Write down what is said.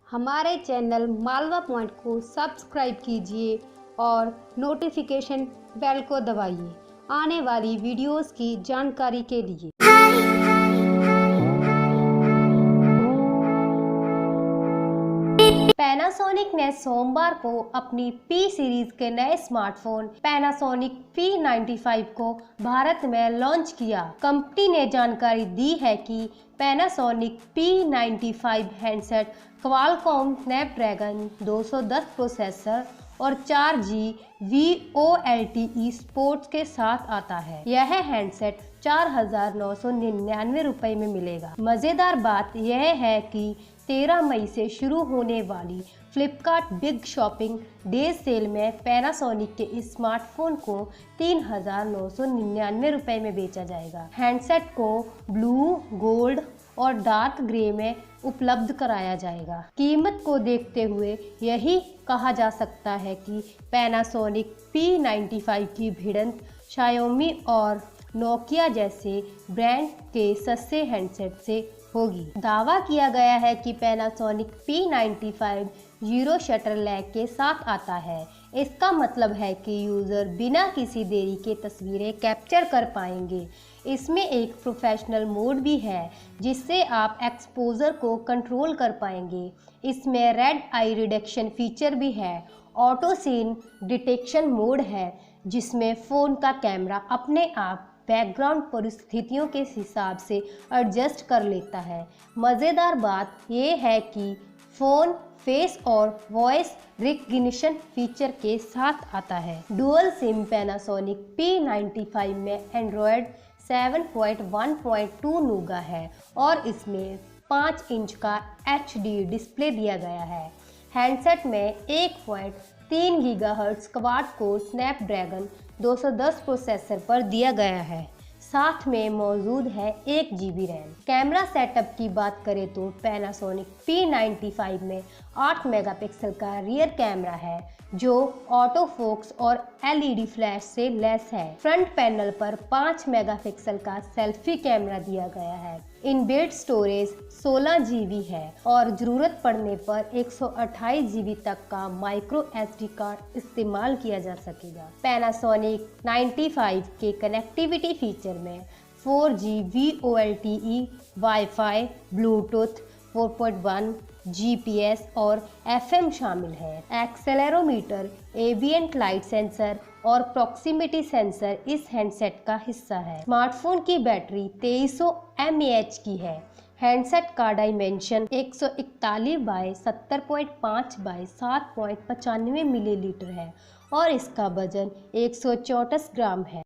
हमारे channel Malwa point को subscribe कीजिए और नोटिफिकेशन बेल को दबाइए आने वाली वीडियोस की जानकारी के लिए। पैनासोनिक ने सोमवार को अपनी P सीरीज के नए स्मार्टफोन पैनासोनिक P95 को भारत में लॉन्च किया। कंपनी ने जानकारी दी है कि Panasonic P95 handset Qualcomm Snapdragon 210 processor और 4G VoLTE सपोर्ट के साथ आता है। यह हैंडसेट 4,999 रुपए में मिलेगा। मजेदार बात यह है कि 13 मई से शुरू होने वाली Flipkart big shopping day sale में पैनासोनिक के इस स्मार्टफोन को 3,999 रुपए में बेचा जाएगा। हैंडसेट को ब्लू, गोल्ड और डार्क ग्रे में उपलब्ध कराया जाएगा। कीमत को देखते हुए यही कहा जा सकता है कि पैनासोनिक P95 की भिड़ंत शाओमी और नोकिया जैसे ब्रांड के सस्ते हैंडसेट से होगी। दावा किया गया है कि Panasonic P95 zero shutter lag के साथ आता है। इसका मतलब है कि यूज़र बिना किसी देरी के तस्वीरें कैप्चर कर पाएंगे। इसमें एक प्रोफेशनल मोड भी है जिससे आप एक्सपोजर को कंट्रोल कर पाएंगे। इसमें रेड आई रिडक्शन फीचर भी है। ऑटो सीन डिटेक्शन मोड है जिसमें फ़ोन का कैमरा अपने आप बैकग्राउंड परिस्थितियों के हिसाब से एडजस्ट कर लेता है। मज़ेदार बात यह है कि फ़ोन फेस और वॉइस रिकग्निशन फीचर के साथ आता है। डुअल सिम पैनासोनिक P95 में एंड्रॉयड 7.1.2 नूगा है और इसमें 5 इंच का HD डिस्प्ले दिया गया है। हैंडसेट में 1.3 gigahertz quad core Snapdragon 210 processor पर दिया गया है। साथ में मौजूद है 1 GB रैम। कैमरा सेटअप की बात करें तो पैनासोनिक P95 में 8 मेगापिक्सल का रियर कैमरा है जो ऑटो फोकस और LED फ्लैश से लैस है। फ्रंट पैनल पर 5 मेगापिक्सल का सेल्फी कैमरा दिया गया है। इनबिल्ट स्टोरेज 16 GB है और ज़रूरत पड़ने पर 128 GB तक का माइक्रो SD कार्ड इस्तेमाल किया जा सकेगा। पैनासोनिक 95 के कनेक्टिविटी फीचर में 4G VoLTE, wifi, Bluetooth 4.1, GPS और FM शामिल है। एक्सेलेरोमीटर, एम्बिएंट लाइट सेंसर और प्रॉक्सिमिटी सेंसर इस हैंडसेट का हिस्सा है। स्मार्टफोन की बैटरी 2300 mAh की है। हैंडसेट का डायमेंशन 141 बाय 70.5 बाय 7.95 मिलीलीटर है और इसका वजन 134 ग्राम है।